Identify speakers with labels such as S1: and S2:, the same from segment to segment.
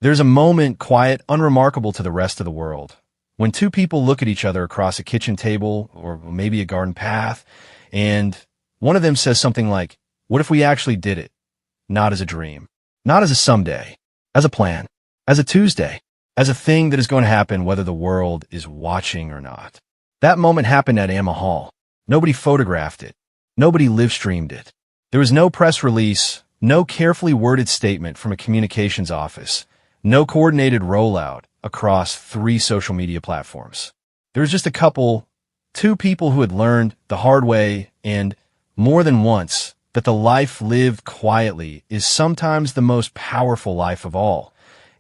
S1: There's a moment quiet, unremarkable to the rest of the world. When two people look at each other across a kitchen table or maybe a garden path, and one of them says something like, "What if we actually did it? Not as a dream, not as a someday, as a plan, as a Tuesday, as a thing that is going to happen whether the world is watching or not." That moment happened at Anmer Hall. Nobody photographed it. Nobody live-streamed it. There was no press release, no carefully worded statement from a communications office, no coordinated rollout across 3 social media platforms. There was just two people who had learned the hard way and more than once that the life lived quietly is sometimes the most powerful life of all,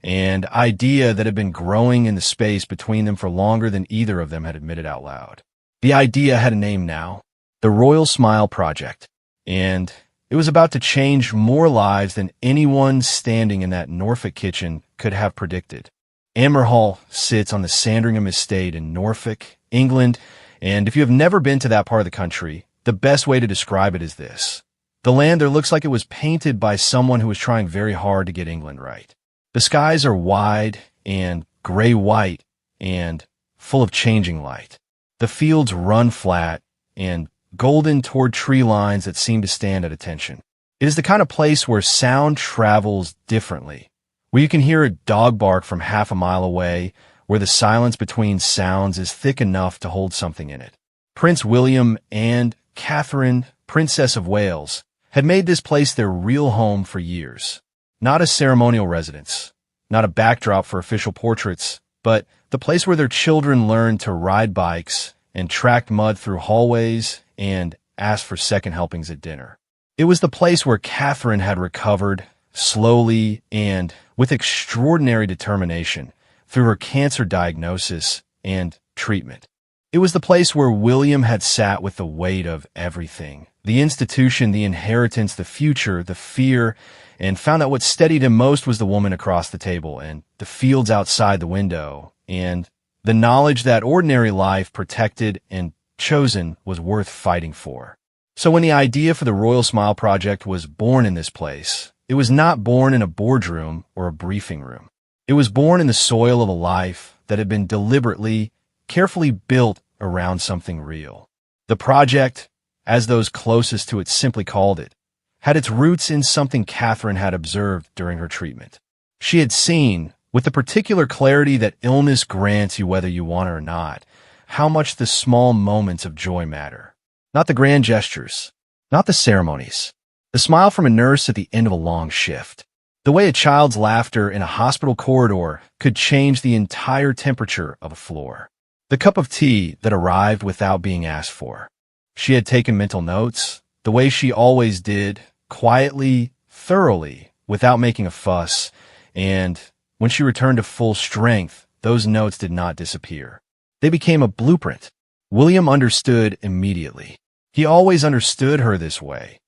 S1: and idea that had been growing in the space between them for longer than either of them had admitted out loud. The idea had a name now, the Royal Smile Project, and it was about to change more lives than anyone standing in that Norfolk kitchen could have predicted. Anmer Hall sits on the Sandringham Estate in Norfolk, England, and if you have never been to that part of the country, the best way to describe it is this. The land there looks like it was painted by someone who was trying very hard to get England right. The skies are wide and gray-white and full of changing light. The fields run flat and golden toward tree lines that seem to stand at attention. It is the kind of place where sound travels differently, where you can hear a dog bark from half a mile away, where the silence between sounds is thick enough to hold something in it. Prince William and Catherine, Princess of Wales, had made this place their real home for years. Not a ceremonial residence, not a backdrop for official portraits, but the place where their children learned to ride bikes and tracked mud through hallways and asked for second helpings at dinner. It was the place where Catherine had recovered, slowly and with extraordinary determination, through her cancer diagnosis and treatment. It was the place where William had sat with the weight of everything, the institution, the inheritance, the future, the fear, and found that what steadied him most was the woman across the table and the fields outside the window, and the knowledge that ordinary life, protected and chosen, was worth fighting for. So when the idea for the Royal Smile Project was born in this place, it was not born in a boardroom or a briefing room. It was born in the soil of a life that had been deliberately, carefully built around something real. The project, as those closest to it simply called it, had its roots in something Catherine had observed during her treatment. She had seen, with the particular clarity that illness grants you whether you want it or not, how much the small moments of joy matter. Not the grand gestures, not the ceremonies, the smile from a nurse at the end of a long shift, the way a child's laughter in a hospital corridor could change the entire temperature of a floor, the cup of tea that arrived without being asked for. She had taken mental notes, the way she always did, quietly, thoroughly, without making a fuss, and when she returned to full strength, those notes did not disappear. They became a blueprint. William understood immediately. He always understood her this way,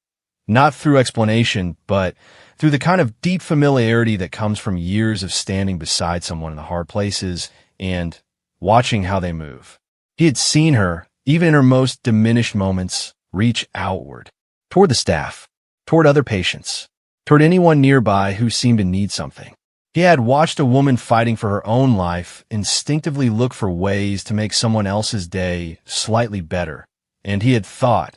S1: not through explanation, but through the kind of deep familiarity that comes from years of standing beside someone in the hard places and watching how they move. He had seen her, even in her most diminished moments, reach outward, toward the staff, toward other patients, toward anyone nearby who seemed to need something. He had watched a woman fighting for her own life instinctively look for ways to make someone else's day slightly better, and he had thought,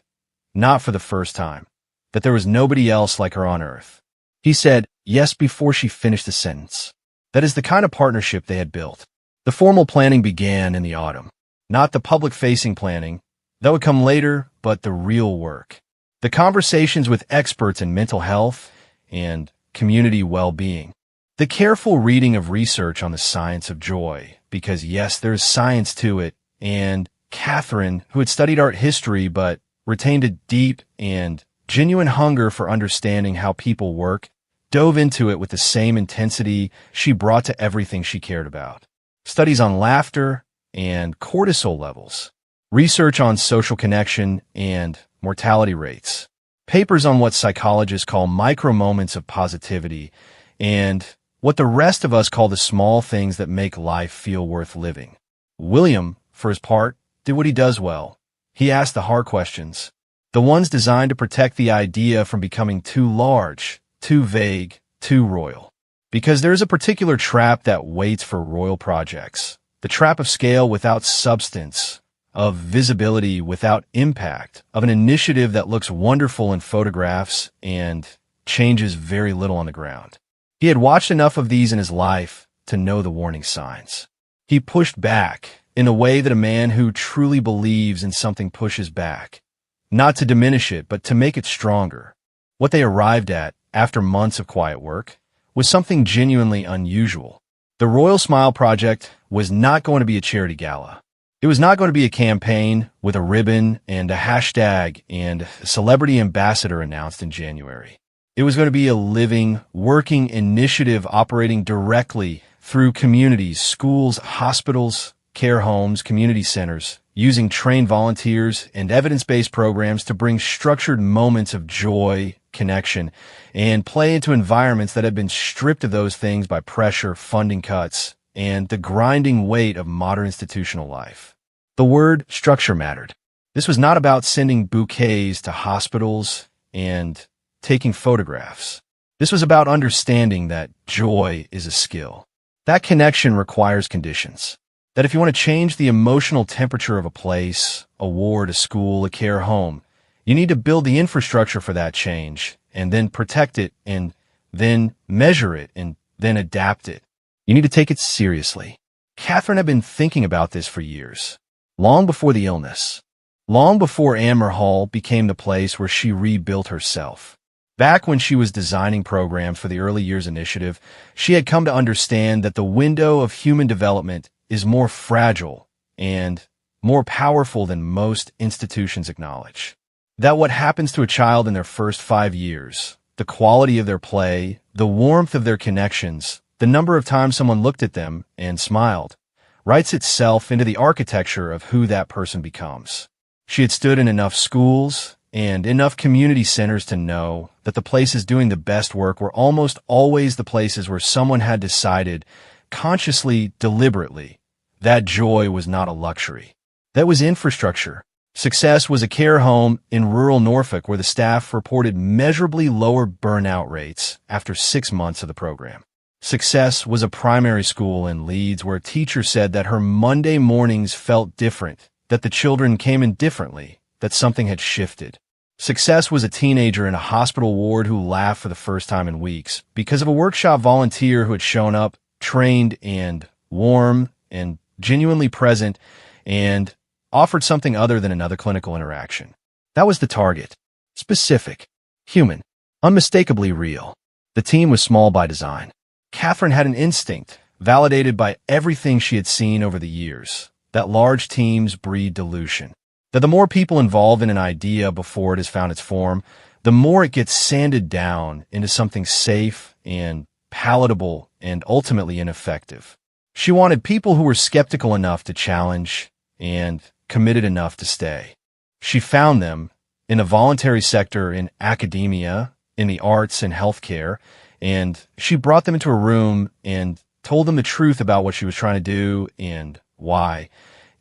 S1: not for the first time, that there was nobody else like her on earth. He said yes before she finished the sentence. That is the kind of partnership they had built. The formal planning began in the autumn, not the public-facing planning. That would come later, but the real work. The conversations with experts in mental health and community well-being. The careful reading of research on the science of joy, because yes, there's science to it, and Catherine, who had studied art history but retained a deep and genuine hunger for understanding how people work, dove into it with the same intensity she brought to everything she cared about. Studies on laughter and cortisol levels, research on social connection and mortality rates, papers on what psychologists call micro-moments of positivity, and what the rest of us call the small things that make life feel worth living. William, for his part, did what he does well. He asked the hard questions, the ones designed to protect the idea from becoming too large, too vague, too royal. Because there's a particular trap that waits for royal projects. The trap of scale without substance, of visibility without impact, of an initiative that looks wonderful in photographs and changes very little on the ground. He had watched enough of these in his life to know the warning signs. He pushed back in a way that a man who truly believes in something pushes back, not to diminish it, but to make it stronger. What they arrived at, after months of quiet work, was something genuinely unusual. The Royal Smile Project was not going to be a charity gala. It was not going to be a campaign with a ribbon and a hashtag and a celebrity ambassador announced in January. It was going to be a living, working initiative operating directly through communities, schools, hospitals, care homes, community centers, using trained volunteers and evidence-based programs to bring structured moments of joy, connection, and play into environments that have been stripped of those things by pressure, funding cuts, and the grinding weight of modern institutional life. The word structure mattered. This was not about sending bouquets to hospitals and taking photographs. This was about understanding that joy is a skill. That connection requires conditions. That if you want to change the emotional temperature of a place, a ward, a school, a care home, you need to build the infrastructure for that change and then protect it and then measure it and then adapt it. You need to take it seriously. Catherine had been thinking about this for years, long before the illness, long before Anmer Hall became the place where she rebuilt herself. Back when she was designing programs for the Early Years Initiative, she had come to understand that the window of human development is more fragile and more powerful than most institutions acknowledge. That what happens to a child in their first 5 years, the quality of their play, the warmth of their connections, the number of times someone looked at them and smiled, writes itself into the architecture of who that person becomes. She had stood in enough schools and enough community centers to know that the places doing the best work were almost always the places where someone had decided, consciously, deliberately, that joy was not a luxury. That was infrastructure. Success was a care home in rural Norfolk where the staff reported measurably lower burnout rates after 6 months of the program. Success was a primary school in Leeds where a teacher said that her Monday mornings felt different, that the children came in differently, that something had shifted. Success was a teenager in a hospital ward who laughed for the first time in weeks because of a workshop volunteer who had shown up, trained and warm and genuinely present and offered something other than another clinical interaction. That was the target. Specific, human, unmistakably real. The team was small by design. Catherine had an instinct, validated by everything she had seen over the years, that large teams breed dilution. That the more people involved in an idea before it has found its form, the more it gets sanded down into something safe and palatable and ultimately ineffective. She wanted people who were skeptical enough to challenge and committed enough to stay. She found them in a voluntary sector in academia, in the arts and healthcare, and she brought them into a room and told them the truth about what she was trying to do and why.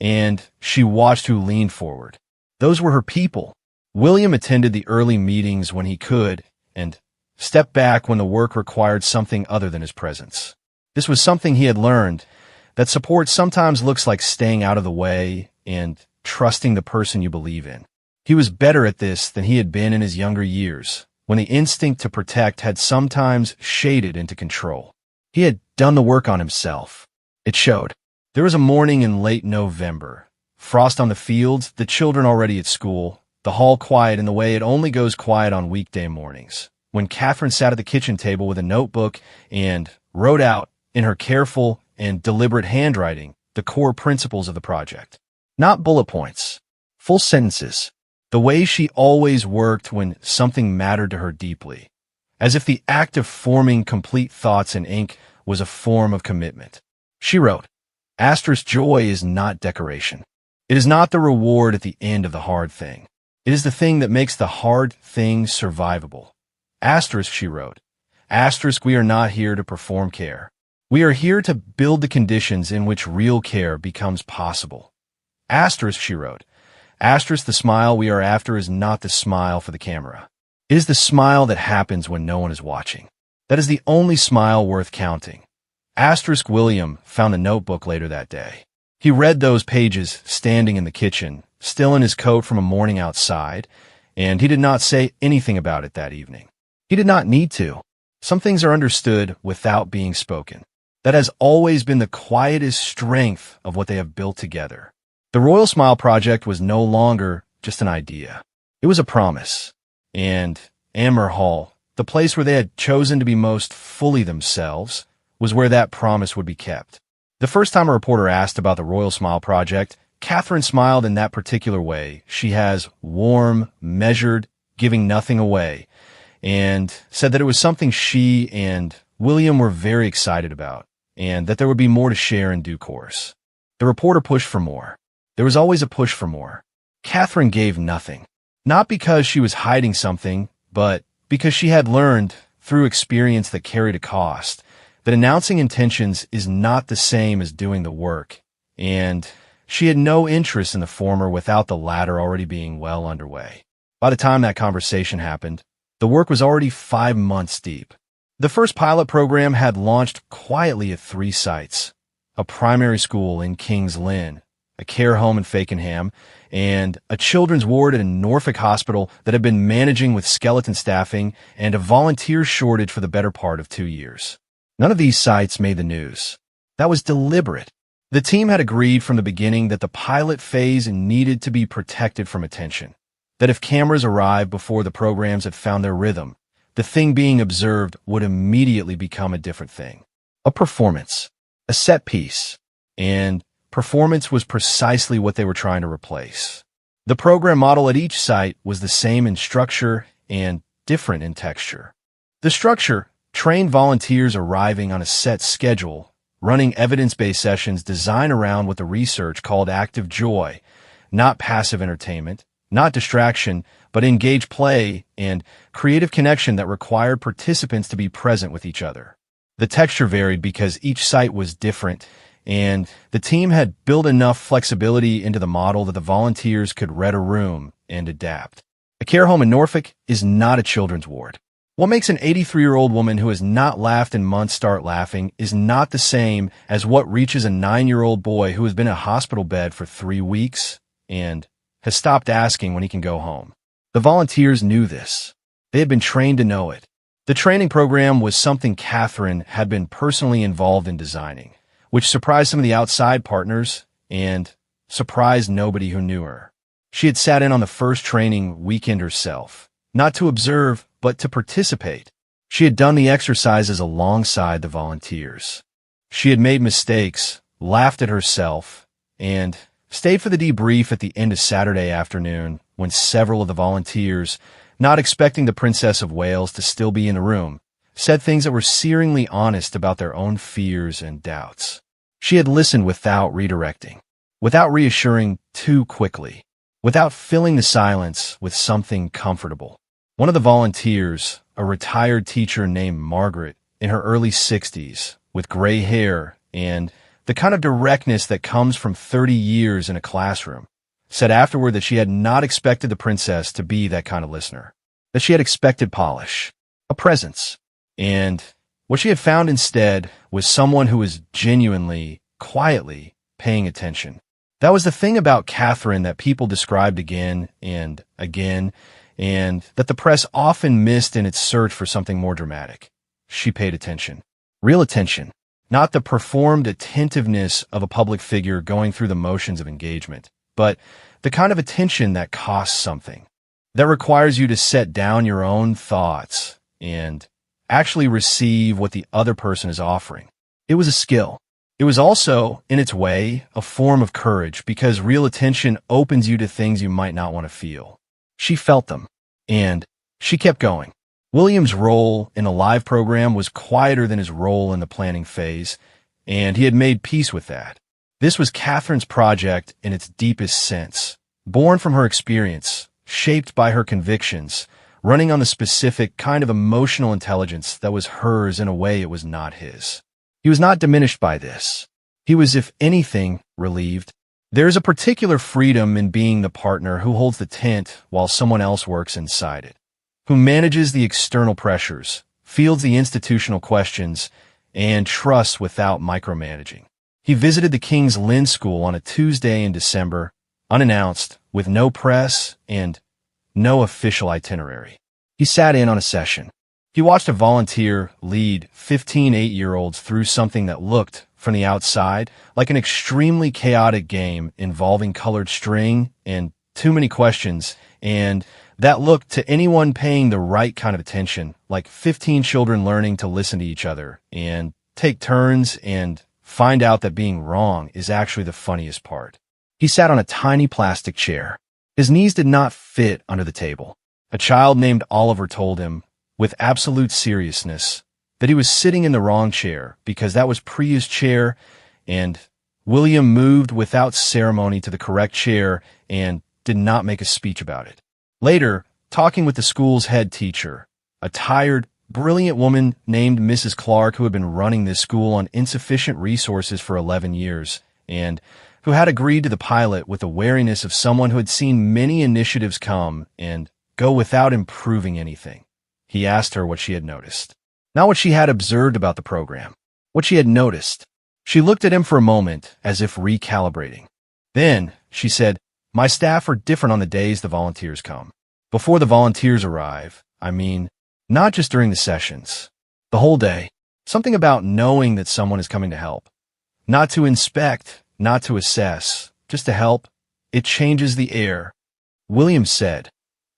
S1: And she watched who leaned forward. Those were her people. William attended the early meetings when he could and stepped back when the work required something other than his presence. This was something he had learned, that support sometimes looks like staying out of the way and trusting the person you believe in. He was better at this than he had been in his younger years, when the instinct to protect had sometimes shaded into control. He had done the work on himself. It showed. There was a morning in late November. Frost on the fields, the children already at school, the hall quiet in the way it only goes quiet on weekday mornings, when Catherine sat at the kitchen table with a notebook and wrote out, in her careful and deliberate handwriting, the core principles of the project. Not bullet points, full sentences, the way she always worked when something mattered to her deeply, as if the act of forming complete thoughts in ink was a form of commitment. She wrote, "Asterisk joy is not decoration. It is not the reward at the end of the hard thing. It is the thing that makes the hard thing survivable. Asterisk," she wrote, "asterisk, we are not here to perform care. We are here to build the conditions in which real care becomes possible. Asterisk," she wrote, "asterisk, the smile we are after is not the smile for the camera. It is the smile that happens when no one is watching. That is the only smile worth counting. Asterisk William found a notebook later that day. He read those pages standing in the kitchen, still in his coat from a morning outside, and he did not say anything about it that evening. He did not need to. Some things are understood without being spoken. That has always been the quietest strength of what they have built together. The Royal Smile Project was no longer just an idea. It was a promise. And Anmer Hall, the place where they had chosen to be most fully themselves, was where that promise would be kept. The first time a reporter asked about the Royal Smile Project, Catherine smiled in that particular way. She has warm, measured, giving nothing away, and said that it was something she and William were very excited about, and that there would be more to share in due course. The reporter pushed for more. There was always a push for more. Catherine gave nothing. Not because she was hiding something, but because she had learned, through experience that carried a cost, that announcing intentions is not the same as doing the work, and she had no interest in the former without the latter already being well underway. By the time that conversation happened, the work was already 5 months deep. The first pilot program had launched quietly at 3 sites: a primary school in King's Lynn, a care home in Fakenham, and a children's ward at a Norfolk hospital that had been managing with skeleton staffing and a volunteer shortage for the better part of 2 years. None of these sites made the news. That was deliberate. The team had agreed from the beginning that the pilot phase needed to be protected from attention, that if cameras arrived before the programs had found their rhythm, the thing being observed would immediately become a different thing. A performance, a set piece, and performance was precisely what they were trying to replace. The program model at each site was the same in structure and different in texture. The structure: trained volunteers arriving on a set schedule, running evidence-based sessions designed around what the research called active joy, not passive entertainment, not distraction, but engaged play and creative connection that required participants to be present with each other. The texture varied because each site was different, and the team had built enough flexibility into the model that the volunteers could read a room and adapt. A care home in Norfolk is not a children's ward. What makes an 83-year-old woman who has not laughed in months start laughing is not the same as what reaches a 9-year-old boy who has been in a hospital bed for 3 weeks and has stopped asking when he can go home. The volunteers knew this. They had been trained to know it. The training program was something Catherine had been personally involved in designing, which surprised some of the outside partners and surprised nobody who knew her. She had sat in on the first training weekend herself, not to observe, but to participate. She had done the exercises alongside the volunteers. She had made mistakes, laughed at herself, and stayed for the debrief at the end of Saturday afternoon when several of the volunteers, not expecting the Princess of Wales to still be in the room, said things that were searingly honest about their own fears and doubts. She had listened without redirecting, without reassuring too quickly, without filling the silence with something comfortable. One of the volunteers, a retired teacher named Margaret, in her early 60s, with gray hair and the kind of directness that comes from 30 years in a classroom, said afterward that she had not expected the princess to be that kind of listener, that she had expected polish, a presence, and what she had found instead was someone who was genuinely, quietly paying attention. That was the thing about Catherine that people described again and again, and that the press often missed in its search for something more dramatic. She paid attention. Real attention. Not the performed attentiveness of a public figure going through the motions of engagement, but the kind of attention that costs something, that requires you to set down your own thoughts and actually receive what the other person is offering. It was a skill. It was also, in its way, a form of courage because real attention opens you to things you might not want to feel. She felt them, and she kept going. William's role in the live program was quieter than his role in the planning phase, and he had made peace with that. This was Catherine's project in its deepest sense, born from her experience, shaped by her convictions, running on the specific kind of emotional intelligence that was hers in a way it was not his. He was not diminished by this. He was, if anything, relieved. There is a particular freedom in being the partner who holds the tent while someone else works inside it, who manages the external pressures, fields the institutional questions, and trusts without micromanaging. He visited the King's Lynn School on a Tuesday in December, unannounced, with no press and no official itinerary. He sat in on a session. He watched a volunteer lead 15 8-year-olds through something that looked, from the outside, like an extremely chaotic game involving colored string and too many questions, and that looked to anyone paying the right kind of attention, like 15 children learning to listen to each other and take turns and find out that being wrong is actually the funniest part. He sat on a tiny plastic chair. His knees did not fit under the table. A child named Oliver told him, with absolute seriousness, that he was sitting in the wrong chair because that was Priya's chair, and William moved without ceremony to the correct chair and did not make a speech about it. Later, talking with the school's head teacher, a tired, brilliant woman named Mrs. Clark who had been running this school on insufficient resources for 11 years, and who had agreed to the pilot with the wariness of someone who had seen many initiatives come and go without improving anything. He asked her what she had noticed. Not what she had observed about the program, what she had noticed. She looked at him for a moment, as if recalibrating. Then, she said, "My staff are different on the days the volunteers come. Before the volunteers arrive, I mean, not just during the sessions. The whole day. Something about knowing that someone is coming to help. Not to inspect, not to assess, just to help. It changes the air." William said,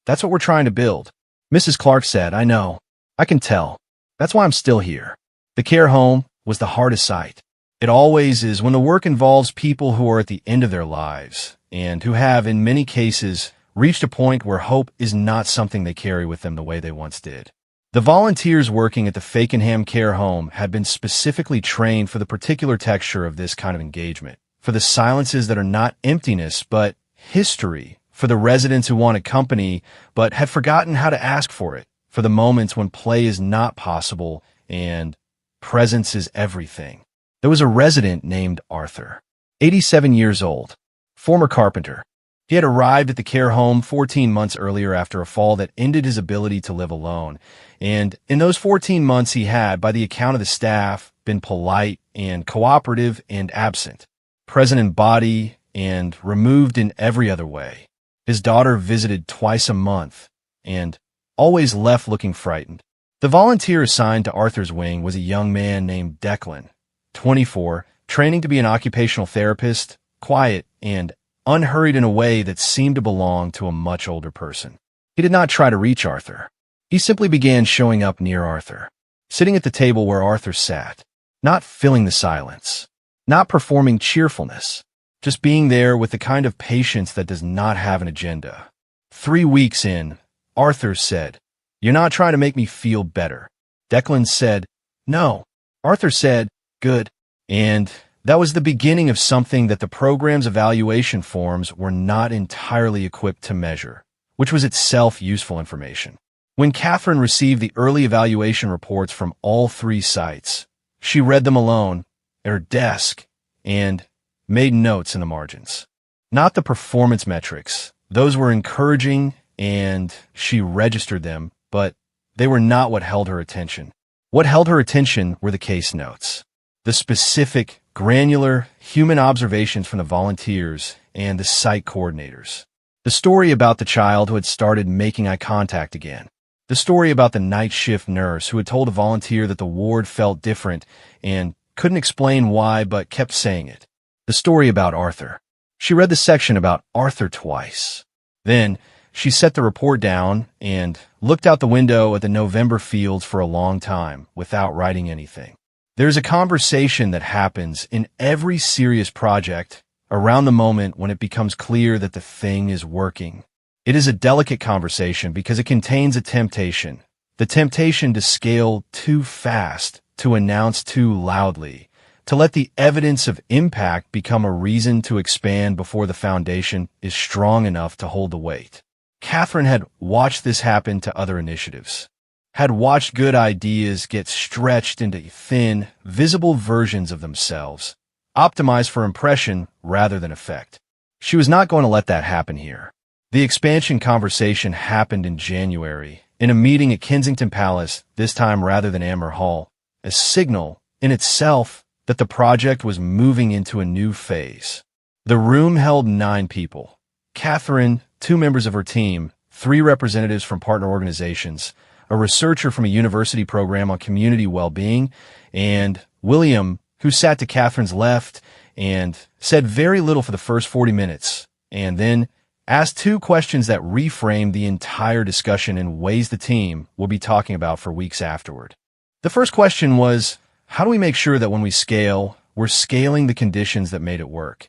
S1: "That's what we're trying to build." Mrs. Clark said, "I know. I can tell. That's why I'm still here." The care home was the hardest site. It always is when the work involves people who are at the end of their lives and who have, in many cases, reached a point where hope is not something they carry with them the way they once did. The volunteers working at the Fakenham Care Home had been specifically trained for the particular texture of this kind of engagement, for the silences that are not emptiness but history, for the residents who wanted company but had forgotten how to ask for it, for the moments when play is not possible and presence is everything. There was a resident named Arthur, 87 years old, former carpenter. He had arrived at the care home 14 months earlier after a fall that ended his ability to live alone, and in those 14 months he had, by the account of the staff, been polite and cooperative and absent, present in body and removed in every other way. His daughter visited twice a month and always left looking frightened. The volunteer assigned to Arthur's wing was a young man named Declan, 24, training to be an occupational therapist, quiet and unhurried in a way that seemed to belong to a much older person. He did not try to reach Arthur. He simply began showing up near Arthur, sitting at the table where Arthur sat, not filling the silence, not performing cheerfulness, just being there with the kind of patience that does not have an agenda. 3 weeks in, Arthur said, "You're not trying to make me feel better." Declan said, "No." Arthur said, "Good." And that was the beginning of something that the program's evaluation forms were not entirely equipped to measure, which was itself useful information. When Catherine received the early evaluation reports from all 3 sites, she read them alone at her desk and made notes in the margins. Not the performance metrics. Those were encouraging and she registered them, but they were not what held her attention. What held her attention were the case notes, the specific, granular, human observations from the volunteers and the site coordinators. The story about the child who had started making eye contact again. The story about the night shift nurse who had told a volunteer that the ward felt different and couldn't explain why but kept saying it. The story about Arthur. She read the section about Arthur twice. Then, she set the report down and looked out the window at the November fields for a long time without writing anything. There's a conversation that happens in every serious project around the moment when it becomes clear that the thing is working. It is a delicate conversation because it contains a temptation, the temptation to scale too fast, to announce too loudly, to let the evidence of impact become a reason to expand before the foundation is strong enough to hold the weight. Catherine had watched this happen to other initiatives, had watched good ideas get stretched into thin, visible versions of themselves, optimized for impression rather than effect. She was not going to let that happen here. The expansion conversation happened in January, in a meeting at Kensington Palace, this time rather than Anmer Hall, a signal in itself that the project was moving into a new phase. The room held 9 people. Catherine, 2 members of her team, 3 representatives from partner organizations, a researcher from a university program on community well-being, and William, who sat to Catherine's left and said very little for the first 40 minutes, and then asked 2 questions that reframed the entire discussion in ways the team will be talking about for weeks afterward. The first question was, how do we make sure that when we scale, we're scaling the conditions that made it work,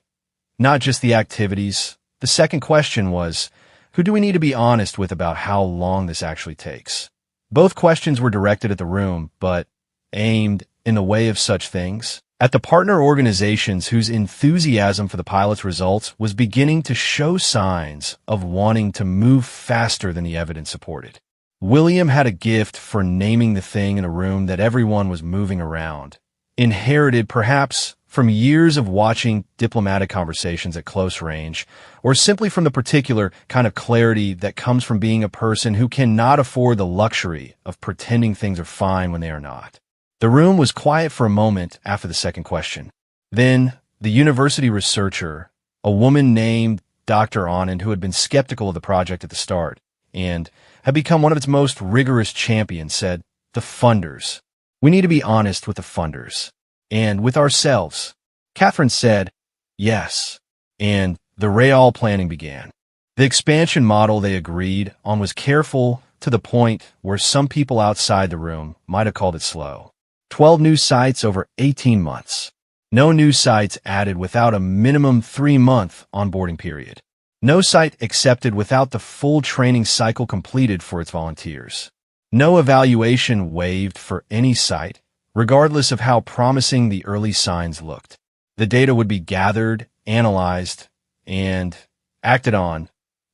S1: not just the activities? The second question was, who do we need to be honest with about how long this actually takes? Both questions were directed at the room, but aimed in the way of such things at the partner organizations whose enthusiasm for the pilot's results was beginning to show signs of wanting to move faster than the evidence supported. William had a gift for naming the thing in a room that everyone was moving around, inherited perhaps from years of watching diplomatic conversations at close range, or simply from the particular kind of clarity that comes from being a person who cannot afford the luxury of pretending things are fine when they are not. The room was quiet for a moment after the second question. Then, the university researcher, a woman named Dr. Anand, who had been skeptical of the project at the start and had become one of its most rigorous champions, said, "The funders. We need to be honest with the funders. And with ourselves." Catherine said, "Yes." And the real planning began. The expansion model they agreed on was careful to the point where some people outside the room might have called it slow. 12 new sites over 18 months. No new sites added without a minimum 3-month onboarding period. No site accepted without the full training cycle completed for its volunteers. No evaluation waived for any site, regardless of how promising the early signs looked. The data would be gathered, analyzed, and acted on,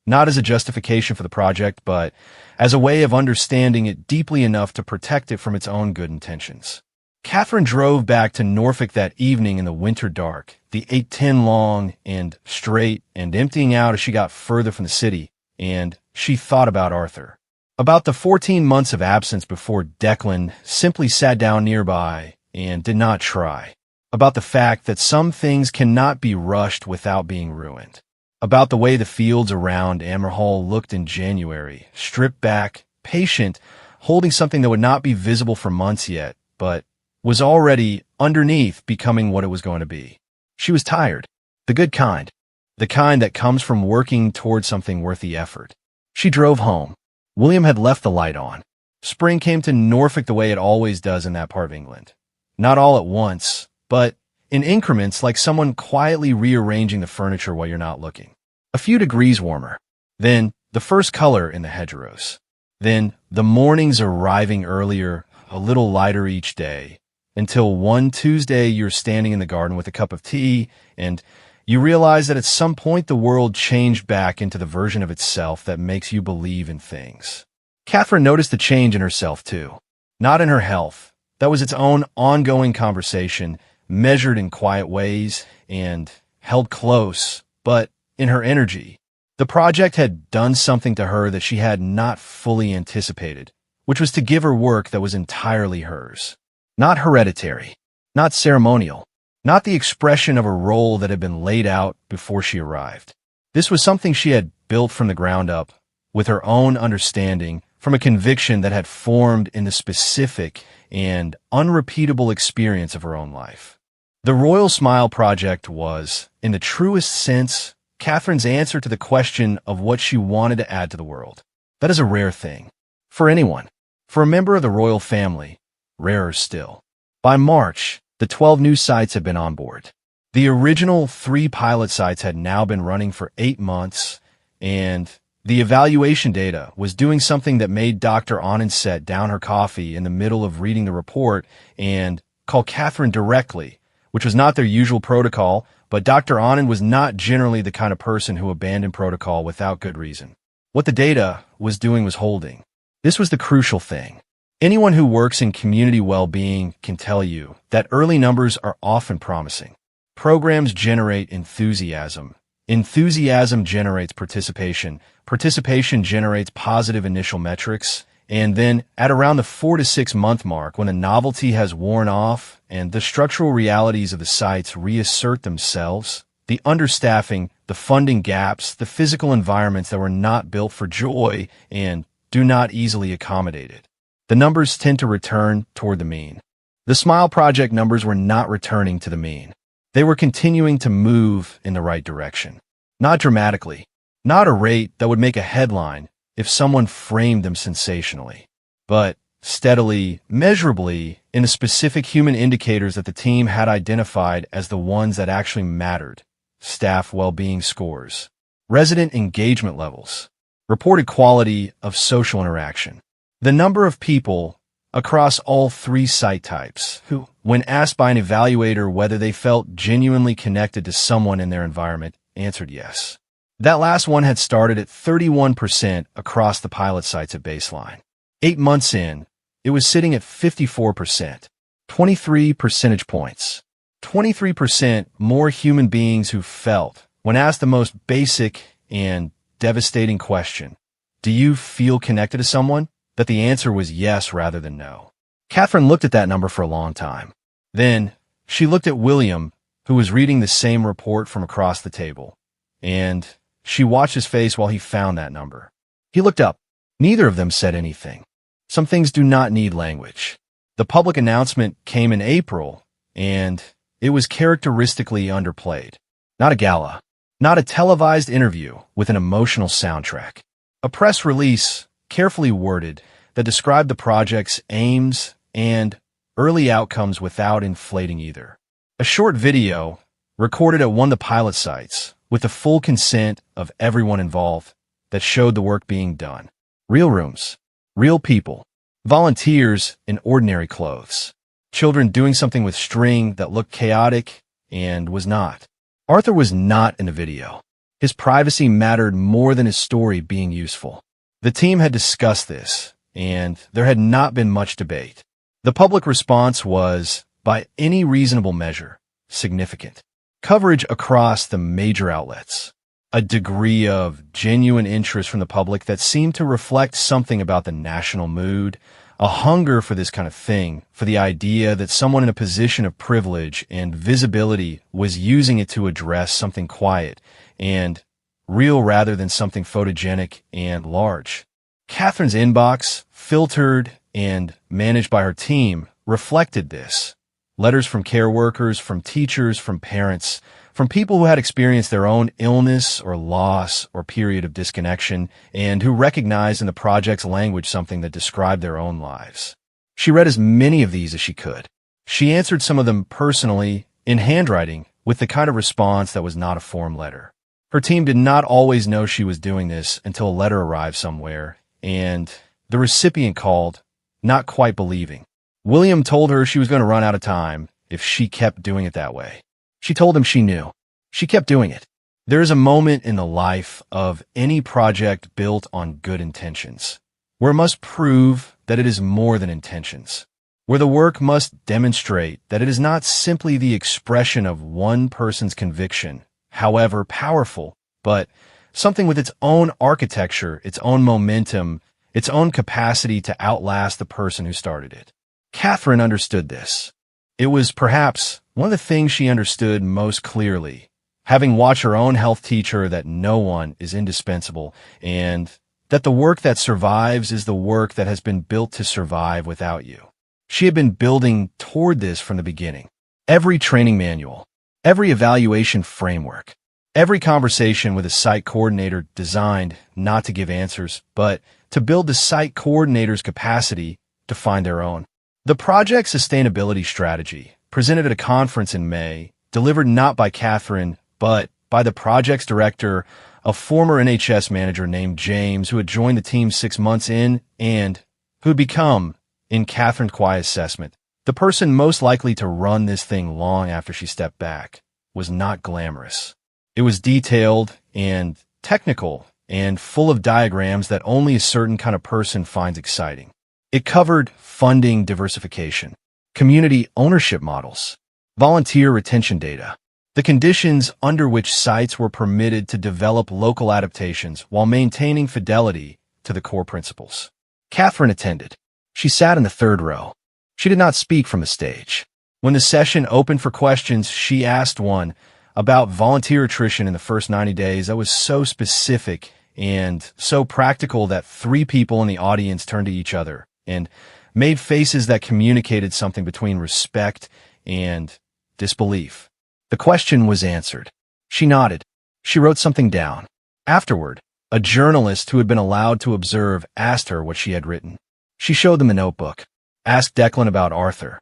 S1: not as a justification for the project, but as a way of understanding it deeply enough to protect it from its own good intentions. Catherine drove back to Norfolk that evening in the winter dark, the 8:10 long and straight and emptying out as she got further from the city, and she thought about Arthur. About the 14 months of absence before Declan simply sat down nearby and did not try. About the fact that some things cannot be rushed without being ruined. About the way the fields around Anmer Hall looked in January, stripped back, patient, holding something that would not be visible for months yet, but was already underneath becoming what it was going to be. She was tired. The good kind. The kind that comes from working towards something worth the effort. She drove home. William had left the light on. Spring came to Norfolk the way it always does in that part of England. Not all at once, but in increments, like someone quietly rearranging the furniture while you're not looking. A few degrees warmer. Then the first color in the hedgerows. Then the mornings arriving earlier, a little lighter each day, until one Tuesday you're standing in the garden with a cup of tea, and you realize that at some point the world changed back into the version of itself that makes you believe in things. Catherine noticed the change in herself too. Not in her health. That was its own ongoing conversation, measured in quiet ways and held close, but in her energy. The project had done something to her that she had not fully anticipated, which was to give her work that was entirely hers. Not hereditary, not ceremonial, not the expression of a role that had been laid out before she arrived. This was something she had built from the ground up, with her own understanding, from a conviction that had formed in the specific and unrepeatable experience of her own life. The Royal Smile Project was, in the truest sense, Catherine's answer to the question of what she wanted to add to the world. That is a rare thing. For anyone. For a member of the royal family. Rarer still. By March, the 12 new sites had been on board. The original 3 pilot sites had now been running for 8 months, and the evaluation data was doing something that made Dr. Anand set down her coffee in the middle of reading the report and call Catherine directly, which was not their usual protocol, but Dr. Anand was not generally the kind of person who abandoned protocol without good reason. What the data was doing was holding. This was the crucial thing. Anyone who works in community well-being can tell you that early numbers are often promising. Programs generate enthusiasm. Enthusiasm generates participation. Participation generates positive initial metrics. And then at around the 4 to 6 month mark, when the novelty has worn off and the structural realities of the sites reassert themselves, the understaffing, the funding gaps, the physical environments that were not built for joy and do not easily accommodate it, the numbers tend to return toward the mean. The Smile Project numbers were not returning to the mean. They were continuing to move in the right direction. Not dramatically, not a rate that would make a headline if someone framed them sensationally, but steadily, measurably, in the specific human indicators that the team had identified as the ones that actually mattered: staff well-being scores, resident engagement levels, reported quality of social interaction. The number of people across all three site types who, when asked by an evaluator whether they felt genuinely connected to someone in their environment, answered yes. That last one had started at 31% across the pilot sites at baseline. 8 months in, it was sitting at 54%, 23 percentage points. 23% more human beings who felt, when asked the most basic and devastating question, "Do you feel connected to someone?" that the answer was yes rather than no. Catherine looked at that number for a long time. Then she looked at William, who was reading the same report from across the table, and she watched his face while he found that number. He looked up. Neither of them said anything. Some things do not need language. The public announcement came in April, and it was characteristically underplayed. Not a gala, not a televised interview with an emotional soundtrack. A press release, carefully worded, that described the project's aims and early outcomes without inflating either. A short video, recorded at one of the pilot sites, with the full consent of everyone involved, that showed the work being done. Real rooms, real people, volunteers in ordinary clothes, children doing something with string that looked chaotic and was not. Arthur was not in the video. His privacy mattered more than his story being useful. The team had discussed this, and there had not been much debate. The public response was, by any reasonable measure, significant. Coverage across the major outlets. A degree of genuine interest from the public that seemed to reflect something about the national mood, a hunger for this kind of thing, for the idea that someone in a position of privilege and visibility was using it to address something quiet and real rather than something photogenic and large. Catherine's inbox, filtered and managed by her team, reflected this. Letters from care workers, from teachers, from parents, from people who had experienced their own illness or loss or period of disconnection and who recognized in the project's language something that described their own lives. She read as many of these as she could. She answered some of them personally, in handwriting, with the kind of response that was not a form letter. Her team did not always know she was doing this until a letter arrived somewhere, and the recipient called, not quite believing. William told her she was going to run out of time if she kept doing it that way. She told him she knew. She kept doing it. There is a moment in the life of any project built on good intentions, where it must prove that it is more than intentions, where the work must demonstrate that it is not simply the expression of one person's conviction, however powerful, but something with its own architecture, its own momentum, its own capacity to outlast the person who started it. Catherine understood this. It was perhaps one of the things she understood most clearly, having watched her own health teach her that no one is indispensable and that the work that survives is the work that has been built to survive without you. She had been building toward this from the beginning. Every training manual, every evaluation framework, every conversation with a site coordinator designed not to give answers, but to build the site coordinator's capacity to find their own. The project's sustainability strategy, presented at a conference in May, delivered not by Catherine, but by the project's director, a former NHS manager named James, who had joined the team 6 months in and who had become, in Catherine's quiet assessment, the person most likely to run this thing long after she stepped back, was not glamorous. It was detailed and technical and full of diagrams that only a certain kind of person finds exciting. It covered funding diversification, community ownership models, volunteer retention data, the conditions under which sites were permitted to develop local adaptations while maintaining fidelity to the core principles. Catherine attended. She sat in the third row. She did not speak from the stage. When the session opened for questions, she asked one about volunteer attrition in the first 90 days that was so specific and so practical that 3 people in the audience turned to each other and made faces that communicated something between respect and disbelief. The question was answered. She nodded. She wrote something down. Afterward, a journalist who had been allowed to observe asked her what she had written. She showed them the notebook. Asked Declan about Arthur.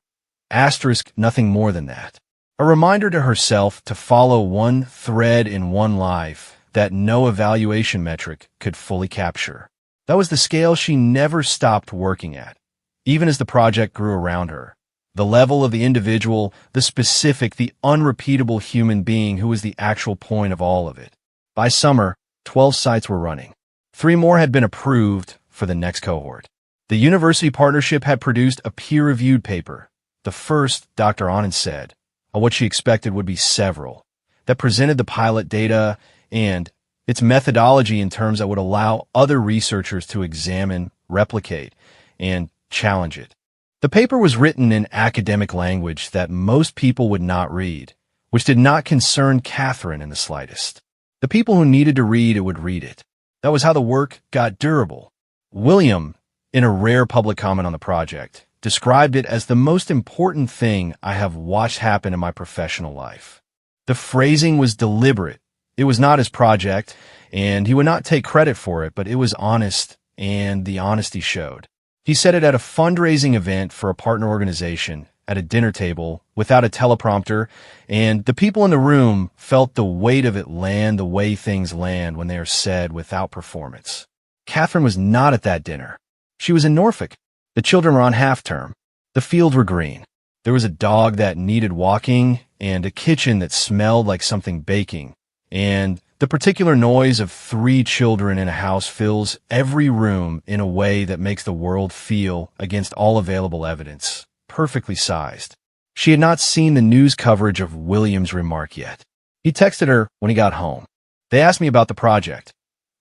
S1: Asterisk nothing more than that. A reminder to herself to follow one thread in one life that no evaluation metric could fully capture. That was the scale she never stopped working at, even as the project grew around her. The level of the individual, the specific, the unrepeatable human being who was the actual point of all of it. By summer, 12 sites were running. 3 more had been approved for the next cohort. The university partnership had produced a peer-reviewed paper. The first, Dr. Anand said, of what she expected would be several, that presented the pilot data and its methodology in terms that would allow other researchers to examine, replicate, and challenge it. The paper was written in academic language that most people would not read, which did not concern Catherine in the slightest. The people who needed to read it would read it. That was how the work got durable. William, in a rare public comment on the project, described it as the most important thing I have watched happen in my professional life. The phrasing was deliberate. It was not his project, and he would not take credit for it, but it was honest, and the honesty showed. He said it at a fundraising event for a partner organization, at a dinner table, without a teleprompter, and the people in the room felt the weight of it land the way things land when they are said without performance. Catherine was not at that dinner. She was in Norfolk. The children were on half-term. The fields were green. There was a dog that needed walking, and a kitchen that smelled like something baking. And the particular noise of 3 children in a house fills every room in a way that makes the world feel against all available evidence, perfectly sized. She had not seen the news coverage of William's remark yet. He texted her when he got home. They asked me about the project.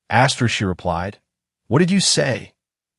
S1: Asked her, she replied. What did you say?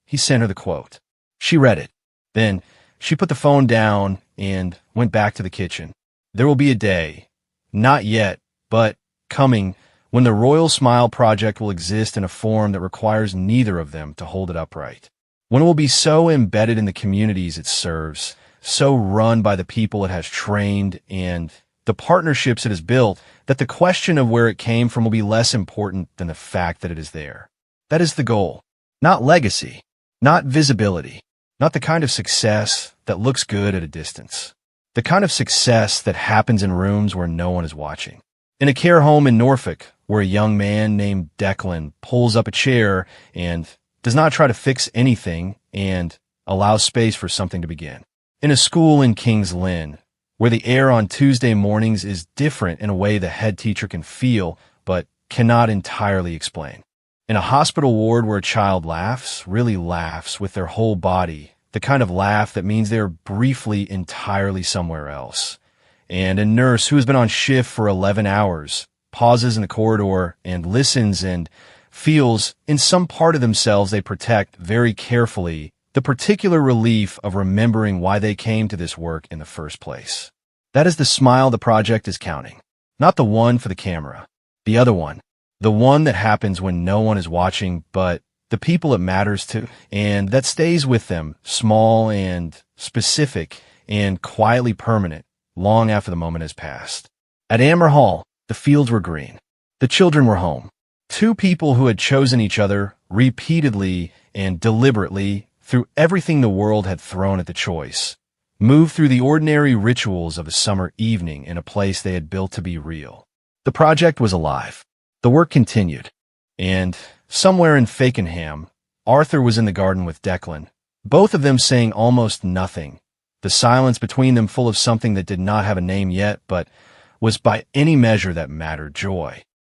S1: He sent her the quote. She read it. Then she put the phone down and went back to the kitchen. There will be a day, not yet, but coming, when the Royal Smile Project will exist in a form that requires neither of them to hold it upright. When it will be so embedded in the communities it serves, so run by the people it has trained and the partnerships it has built, that the question of where it came from will be less important than the fact that it is there. That is the goal. Not legacy, not visibility, not the kind of success that looks good at a distance. The kind of success that happens in rooms where no one is watching. In a care home in Norfolk, where a young man named Declan pulls up a chair and does not try to fix anything and allows space for something to begin. In a school in King's Lynn, where the air on Tuesday mornings is different in a way the head teacher can feel but cannot entirely explain. In a hospital ward where a child laughs, really laughs with their whole body, the kind of laugh that means they're briefly entirely somewhere else. And a nurse who has been on shift for 11 hours pauses in the corridor and listens and feels in some part of themselves they protect very carefully the particular relief of remembering why they came to this work in the first place. That is the smile the project is counting. Not the one for the camera. The other one. The one that happens when no one is watching but the people it matters to, and that stays with them, small and specific and quietly permanent, long after the moment has passed. At Anmer Hall, the fields were green. The children were home. 2 people who had chosen each other repeatedly and deliberately through everything the world had thrown at the choice, moved through the ordinary rituals of a summer evening in a place they had built to be real. The project was alive. The work continued. And somewhere in Fakenham, Arthur was in the garden with Declan, both of them saying almost nothing, the silence between them full of something that did not have a name yet, but was by any measure that mattered joy.